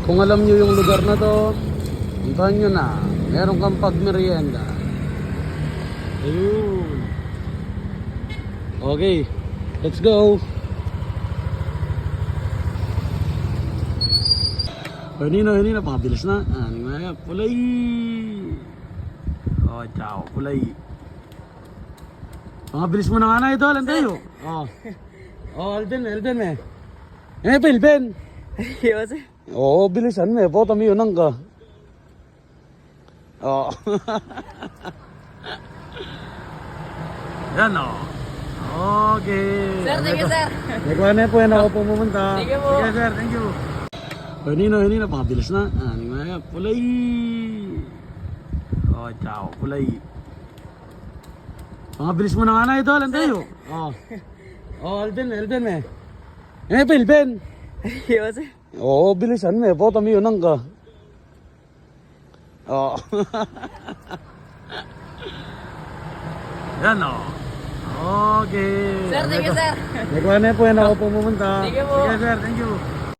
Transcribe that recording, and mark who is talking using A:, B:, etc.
A: Kung alam nyo yung lugar na to, puntahan nyo na. Meron kang pagmerienda. Ayun. Okay, let's go. Kanina, pabilis na. Ano nga, pulay. Oh, ciao, pulay. Pangabilis mo na nga na ito, alam tayo. Alden eh. Pilben.
B: Iya, sir.
A: Oo, bilisan mo eh. Pota mo yun ka. Oo. Yan o. Okay.
B: Sir, thank you, sir.
A: Nagwa na po yan ako pumunta.
B: Thank you po.
A: Sige sir, thank you. Kanina, pangabilis na. Ano nga, pulay. Oh, ciao, pulay. Pangabilis mo na nga na ito, alam tayo. Alden eh. Pilben.
B: Iya, sir.
A: Oo, bilisan mo eh. Pota mo yun ka. Oo. Yan o. Okay.
B: Sir, thank you, sir.
A: Nagwa na po yan ako pumunta.
B: Thank you po.
A: Sige sir, thank you.